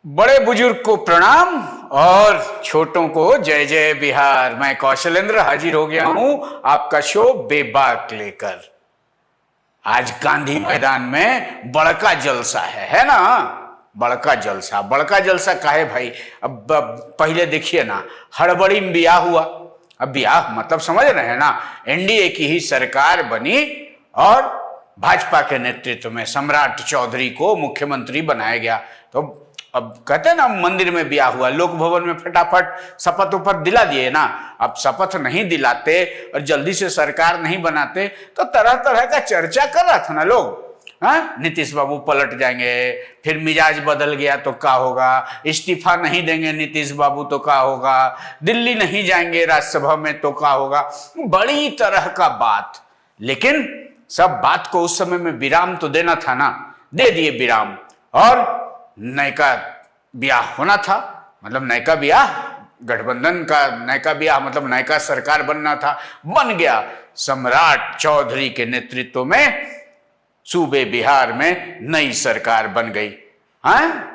बड़े बुजुर्ग को प्रणाम और छोटों को जय जय बिहार। मैं कौशलेंद्र हाजिर हो गया हूं आपका शो बेबाक लेकर। आज गांधी मैदान में बड़का जलसा है ना। बड़का जलसा काहे भाई? अब पहले देखिए ना, हड़बड़ी में ब्याह हुआ। अब ब्याह मतलब समझ रहे हैं ना, एनडीए की ही सरकार बनी और भाजपा के नेतृत्व में सम्राट चौधरी को मुख्यमंत्री बनाया गया। तो अब कहते हैं ना, मंदिर में ब्याह हुआ, लोक भवन में फटाफट शपथ उपथ दिला दिए ना। अब शपथ नहीं दिलाते और जल्दी से सरकार नहीं बनाते तो तरह तरह का चर्चा कर रहा था ना लोग। हाँ, नीतीश बाबू पलट जाएंगे, फिर मिजाज बदल गया तो क्या होगा, इस्तीफा नहीं देंगे नीतीश बाबू तो क्या होगा, दिल्ली नहीं जाएंगे राज्यसभा में तो क्या होगा, बड़ी तरह का बात। लेकिन सब बात को उस समय में विराम तो देना था ना, दे दिए विराम और नयका ब्याह होना था। मतलब नयका ब्याह, गठबंधन का नयका ब्याह मतलब नयका सरकार बनना था, बन गया। सम्राट चौधरी के नेतृत्व में सूबे बिहार में नई सरकार बन गई। हाँ,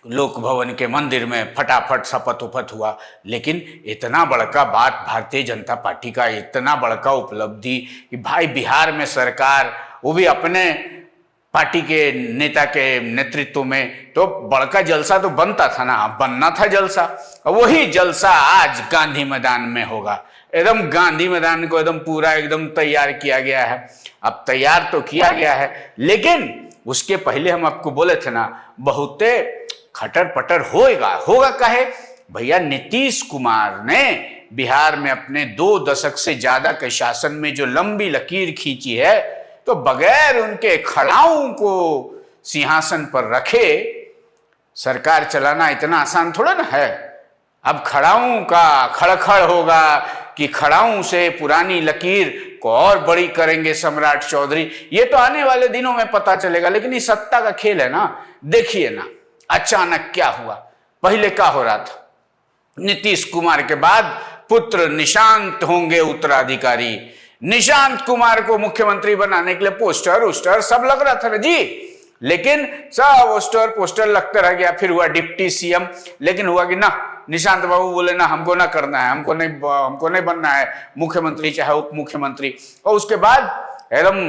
लोक भवन के मंदिर में फटाफट शपथ उपथ हुआ। लेकिन इतना बड़का बात, भारतीय जनता पार्टी का इतना बड़का उपलब्धि कि भाई बिहार में सरकार, वो भी अपने पार्टी के नेता के नेतृत्व में, तो बड़का जलसा तो बनता था ना, बनना था जलसा। वही जलसा आज गांधी मैदान में होगा। एकदम गांधी मैदान को एकदम पूरा एकदम तैयार किया गया है। अब तैयार तो किया गया है, लेकिन उसके पहले हम आपको बोले थे ना, बहुते खटर पटर होगा काहे भैया? नीतीश कुमार ने बिहार में अपने 2 दशक से ज्यादा के शासन में जो लंबी लकीर खींची है, तो बगैर उनके खड़ाऊ को सिंहासन पर रखे सरकार चलाना इतना आसान थोड़ा ना है। अब खड़ाऊ का खड़खड़ होगा कि खड़ाऊ से पुरानी लकीर को और बड़ी करेंगे सम्राट चौधरी, ये तो आने वाले दिनों में पता चलेगा। लेकिन ये सत्ता का खेल है ना। देखिए ना, अचानक क्या हुआ। पहले क्या हो रहा था, नीतीश कुमार के बाद पुत्र निशांत होंगे उत्तराधिकारी। निशांत कुमार को मुख्यमंत्री बनाने के लिए पोस्टर उस्टर सब लग रहा था ना जी। लेकिन सब पोस्टर लगता रह गया। फिर हुआ डिप्टी सीएम, लेकिन हुआ कि ना, निशांत बाबू बोले ना, हमको ना करना है, हमको नहीं बनना है मुख्यमंत्री चाहे उप मुख्यमंत्री। और उसके बाद एकदम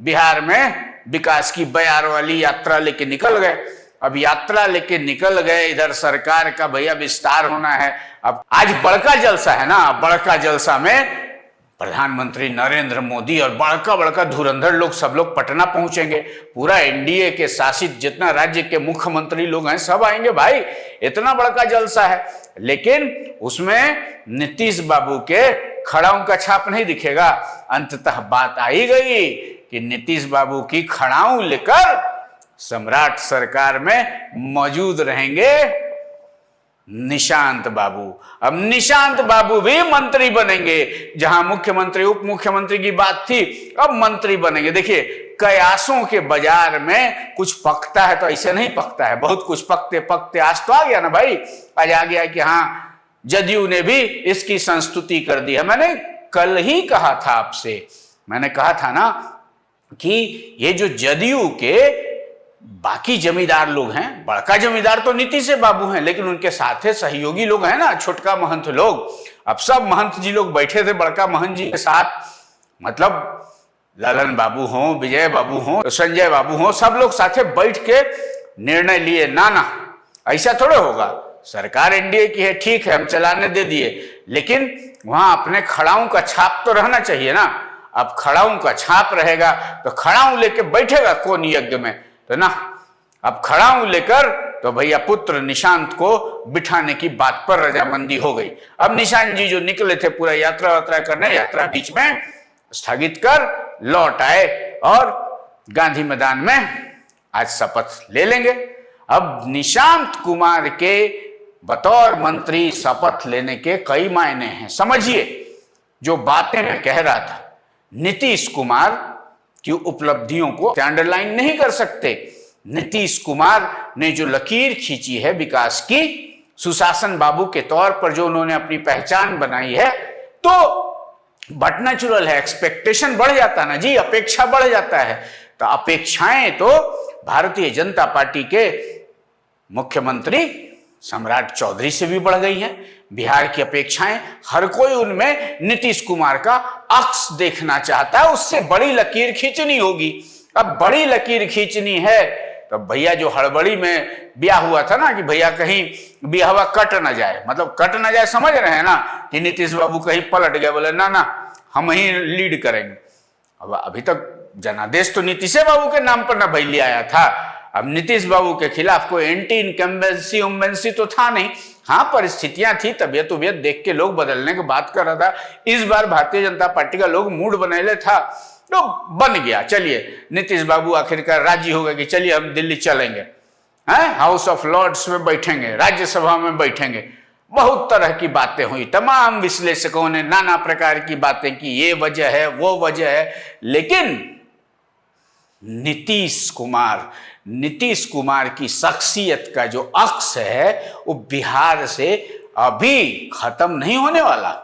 बिहार में विकास की बयार वाली यात्रा लेके निकल गए। अब यात्रा लेके निकल गए, इधर सरकार का भैया विस्तार होना है। अब आज बड़का जलसा है ना, बड़का जलसा में प्रधानमंत्री नरेंद्र मोदी और बड़का धुरंधर लोग सब लोग पटना पहुंचेंगे। पूरा एनडीए के शासित जितना राज्य के मुख्यमंत्री लोग हैं सब आएंगे भाई, इतना बड़का जलसा है। लेकिन उसमें नीतीश बाबू के खड़ाऊ का छाप नहीं दिखेगा। अंततः बात आई गई कि नीतीश बाबू की खड़ाऊ लेकर सम्राट सरकार में मौजूद रहेंगे निशांत बाबू। अब निशांत बाबू भी मंत्री बनेंगे। जहां मुख्यमंत्री उप मुख्यमंत्री की बात थी, अब मंत्री बनेंगे। देखिए, कयासों के बाजार में कुछ पकता है तो ऐसे नहीं पकता है, बहुत कुछ पकते पकते आज तो आ गया ना भाई। आज आ गया कि हाँ, जदयू ने भी इसकी संस्तुति कर दी है। मैंने कल ही कहा था आपसे, मैंने कहा था ना कि ये जो जदयू के बाकी जमींदार लोग हैं, बड़का जमींदार तो नीतीश बाबू हैं, लेकिन उनके साथ सहयोगी लोग हैं ना, छोटका महंत लोग। अब सब महंत जी लोग बैठे थे बड़का महंत जी के साथ, मतलब ललन बाबू हों, विजय बाबू हों, संजय बाबू हों, सब लोग साथे बैठ के निर्णय लिए। ना ऐसा थोड़ा होगा, सरकार एनडीए की है, ठीक है, हम चलाने दे दिए, लेकिन वहां अपने खड़ाऊ का छाप तो रहना चाहिए ना। अब खड़ाऊ का छाप रहेगा तो खड़ाऊ लेके बैठेगा कौन यज्ञ में? तो ना, अब खड़ाऊ लेकर तो भैया पुत्र निशांत को बिठाने की बात पर रजामंदी हो गई। अब निशांत जी जो निकले थे पूरा यात्रा करने, यात्रा बीच में स्थगित कर लौट आए और गांधी मैदान में आज शपथ ले लेंगे। अब निशांत कुमार के बतौर मंत्री शपथ लेने के कई मायने हैं। समझिए, जो बातें मैं कह रहा था, नीतीश कुमार की उपलब्धियों को अंडरलाइन नहीं कर सकते। नीतीश कुमार ने जो लकीर खींची है विकास की, सुशासन बाबू के तौर पर जो उन्होंने अपनी पहचान बनाई है, तो बट नेचुरल है, एक्सपेक्टेशन बढ़ जाता ना जी, अपेक्षा बढ़ जाता है। तो अपेक्षाएं तो भारतीय जनता पार्टी के मुख्यमंत्री सम्राट चौधरी से भी बढ़ गई है। बिहार की अपेक्षाएं, हर कोई उनमें नीतीश कुमार का अक्स देखना चाहता है, उससे बड़ी लकीर खींचनी होगी। अब बड़ी लकीर खींचनी है तो भैया जो हड़बड़ी में ब्याह हुआ था ना, कि भैया कहीं ब्याहवा कट ना जाए, मतलब कट ना जाए, समझ रहे हैं ना, कि नीतीश बाबू कहीं पलट गए, बोले ना ना हम ही लीड करेंगे। अब अभी तक जनादेश तो नीतीश बाबू के नाम पर ना भैली आया था। अब नीतीश बाबू के खिलाफ कोई एंटी इनकम्बेंसी उम्बेंसी तो था नहीं। हाँ, परिस्थितियां थी, तबियत उबियत देख के लोग बदलने की बात कर रहा था। इस बार भारतीय जनता पार्टी का लोग मूड बनेले था तो बन गया। चलिए, नीतीश बाबू आखिरकार राजी हो गए कि चलिए हम दिल्ली चलेंगे, हैं, हाउस ऑफ लॉर्ड्स में बैठेंगे, राज्यसभा में बैठेंगे। बहुत तरह की बातें हुई, तमाम विश्लेषकों ने नाना प्रकार की बातें की, ये वजह है वो वजह है, लेकिन नीतीश कुमार की शख्सियत का जो अक्स है वो बिहार से अभी खत्म नहीं होने वाला।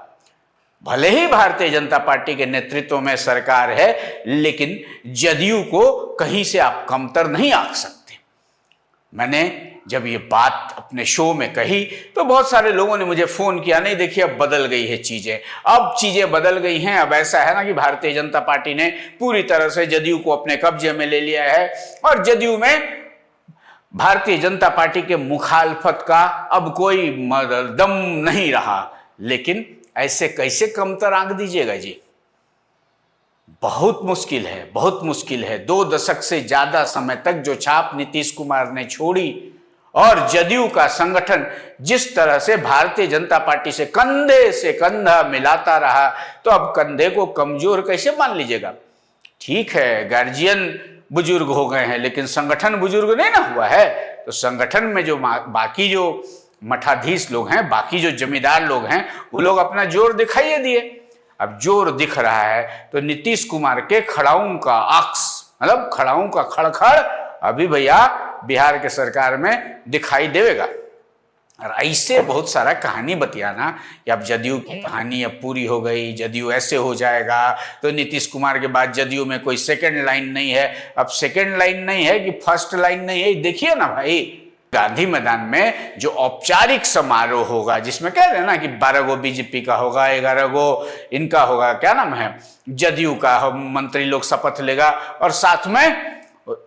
भले ही भारतीय जनता पार्टी के नेतृत्व में सरकार है, लेकिन जदयू को कहीं से आप कमतर नहीं आंक सकते। मैंने जब ये बात अपने शो में कही तो बहुत सारे लोगों ने मुझे फोन किया, नहीं देखिए अब बदल गई है चीजें, अब चीजें बदल गई हैं। अब ऐसा है ना कि भारतीय जनता पार्टी ने पूरी तरह से जदयू को अपने कब्जे में ले लिया है और जदयू में भारतीय जनता पार्टी के मुखालफत का अब कोई दम नहीं रहा। लेकिन ऐसे कैसे कमतर आंक दीजिएगा जी, बहुत मुश्किल है, बहुत मुश्किल है। 2 दशक से ज्यादा समय तक जो छाप नीतीश कुमार ने छोड़ी और जदयू का संगठन जिस तरह से भारतीय जनता पार्टी से कंधा मिलाता रहा, तो अब कंधे को कमजोर कैसे मान लीजिएगा। ठीक है, गार्जियन बुजुर्ग हो गए हैं, लेकिन संगठन बुजुर्ग नहीं ना हुआ है। तो संगठन में जो बाकी जो मठाधीश लोग हैं, बाकी जो जमींदार लोग हैं, वो लोग अपना जोर दिखाइए दिए। अब जोर दिख रहा है तो नीतीश कुमार के खड़ाऊं का अक्स, मतलब खड़ाऊं का खड़खड़ अभी भैया बिहार के सरकार में दिखाई देगा। और ऐसे बहुत सारा कहानी बतियाना कि अब जदयू की कहानी अब पूरी हो गई, जदयू ऐसे हो जाएगा, तो नीतीश कुमार के बाद जदयू में कोई सेकंड लाइन नहीं है। अब सेकंड लाइन नहीं है कि फर्स्ट लाइन नहीं है, देखिए ना भाई, गांधी मैदान में जो औपचारिक समारोह होगा, जिसमें कह रहे हैं ना कि 12 गो बीजेपी का होगा, 11 गो इनका होगा, क्या नाम है, जदयू का मंत्री लोग शपथ लेगा, और साथ में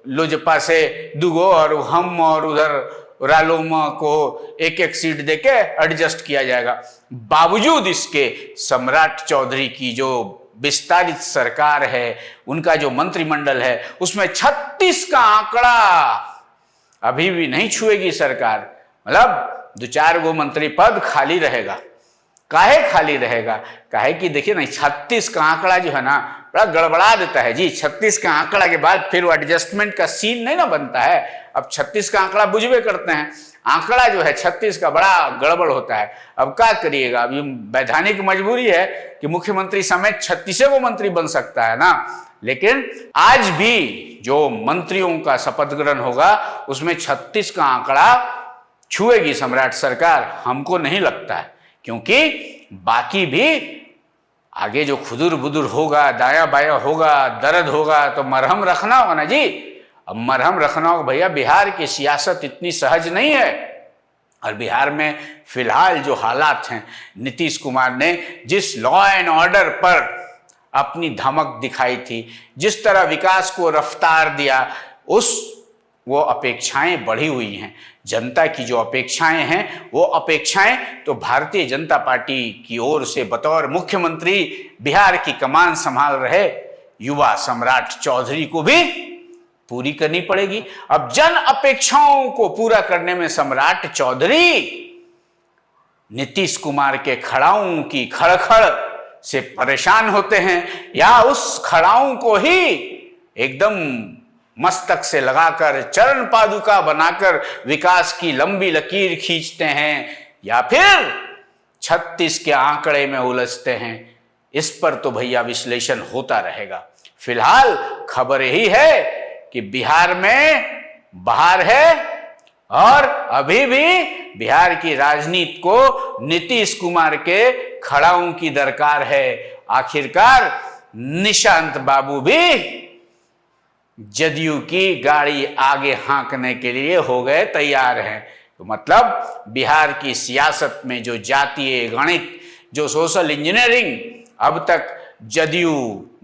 लोजपा से 2 गो और हम और उधर रालोमा को 1-1 सीट देके एडजस्ट किया जाएगा। बावजूद इसके सम्राट चौधरी की जो विस्तारित सरकार है, उनका जो मंत्रिमंडल है, उसमें 36 का आंकड़ा अभी भी नहीं छुएगी सरकार। मतलब 2-4 गो मंत्री पद खाली रहेगा। काहे खाली रहेगा? काहे कि देखिए ना, 36 का आंकड़ा जो है ना बड़ा गड़बड़ा देता है जी। 36 का आंकड़ा के बाद फिर वो एडजस्टमेंट का सीन नहीं ना बनता है। अब 36 का आंकड़ा बुझबे करते हैं, आंकड़ा जो है 36 का बड़ा गड़बड़ होता है। अब क्या करिएगा, अब ये वैधानिक मजबूरी है कि मुख्यमंत्री समेत 36 गो मंत्री बन सकता है ना। लेकिन आज भी जो मंत्रियों का शपथ ग्रहण होगा उसमें 36 का आंकड़ा छुएगी सम्राट सरकार, हमको नहीं लगता है। क्योंकि बाकी भी आगे जो खुदुर बुदुर होगा, दाया बाया होगा, दर्द होगा, तो मरहम रखना होगा ना जी। अब मरहम रखना होगा भैया, बिहार की सियासत इतनी सहज नहीं है। और बिहार में फिलहाल जो हालात हैं, नीतीश कुमार ने जिस लॉ एंड ऑर्डर पर अपनी धमक दिखाई थी, जिस तरह विकास को रफ्तार दिया, वो अपेक्षाएं बढ़ी हुई हैं। जनता की जो अपेक्षाएं हैं, वो अपेक्षाएं तो भारतीय जनता पार्टी की ओर से बतौर मुख्यमंत्री बिहार की कमान संभाल रहे युवा सम्राट चौधरी को भी पूरी करनी पड़ेगी। अब जन अपेक्षाओं को पूरा करने में सम्राट चौधरी नीतीश कुमार के खड़ाऊं की खड़खड़ से परेशान होते हैं, या उस खड़ाऊं को ही एकदम मस्तक से लगाकर चरण पादुका बनाकर विकास की लंबी लकीर खींचते हैं, या फिर 36 के आंकड़े में उलझते हैं। इस पर तो भैया विश्लेषण होता रहेगा। फिलहाल खबर यही है कि बिहार में बहार है और अभी भी बिहार की राजनीति को नीतीश कुमार के खड़ाऊं की दरकार है। आखिरकार निशांत बाबू भी जदयू की गाड़ी आगे हाँकने के लिए हो गए तैयार हैं। तो मतलब बिहार की सियासत में जो जातीय गणित, जो सोशल इंजीनियरिंग अब तक जदयू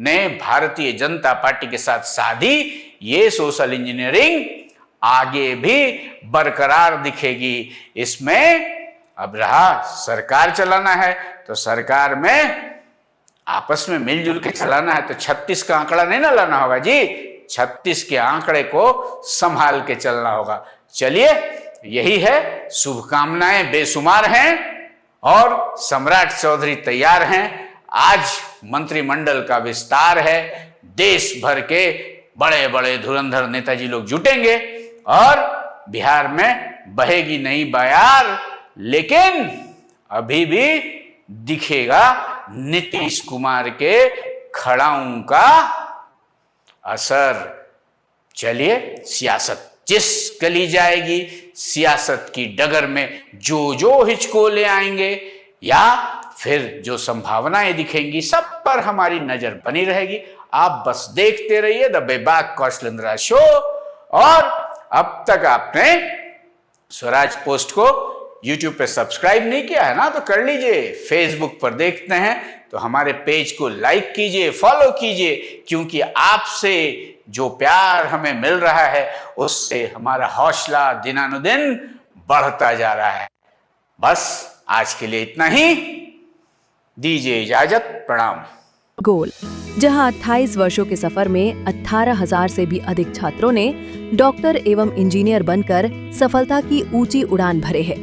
ने भारतीय जनता पार्टी के साथ साधी, ये सोशल इंजीनियरिंग आगे भी बरकरार दिखेगी। इसमें अब रहा सरकार चलाना है तो सरकार में आपस में मिलजुल के चलाना है, तो 36 का आंकड़ा नहीं ना लाना होगा जी, 36 के आंकड़े को संभाल के चलना होगा। चलिए, यही है, शुभकामनाएं बेशुमार हैं और सम्राट चौधरी तैयार हैं। आज मंत्रिमंडल का विस्तार है, देश भर के बड़े बड़े धुरंधर नेताजी लोग जुटेंगे और बिहार में बहेगी नई बयार, लेकिन अभी भी दिखेगा नीतीश कुमार के खड़ाऊ का असर। चलिए, सियासत जिस गली जाएगी, सियासत की डगर में जो जो हिचकोले आएंगे या फिर जो संभावनाएं दिखेंगी, सब पर हमारी नजर बनी रहेगी। आप बस देखते रहिए द बेबाक कौशलेंद्र शो। और अब तक आपने स्वराज पोस्ट को YouTube पे सब्सक्राइब नहीं किया है ना, तो कर लीजिए। फेसबुक पर देखते हैं तो हमारे पेज को लाइक कीजिए, फॉलो कीजिए, क्योंकि आपसे जो प्यार हमें मिल रहा है उससे हमारा हौसला दिनानुदिन बढ़ता जा रहा है। बस आज के लिए इतना ही, दीजिए इजाजत, प्रणाम। गोल, जहां 28 वर्षों के सफर में 18,000 से भी अधिक छात्रों ने डॉक्टर एवं इंजीनियर बनकर सफलता की ऊंची उड़ान भरे है,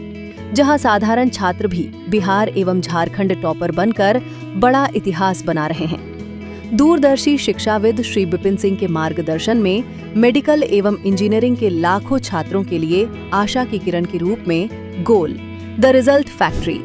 जहां साधारण छात्र भी बिहार एवं झारखंड टॉपर बनकर बड़ा इतिहास बना रहे हैं। दूरदर्शी शिक्षाविद श्री विपिन सिंह के मार्गदर्शन में मेडिकल एवं इंजीनियरिंग के लाखों छात्रों के लिए आशा की किरण के रूप में गोल, द रिजल्ट फैक्ट्री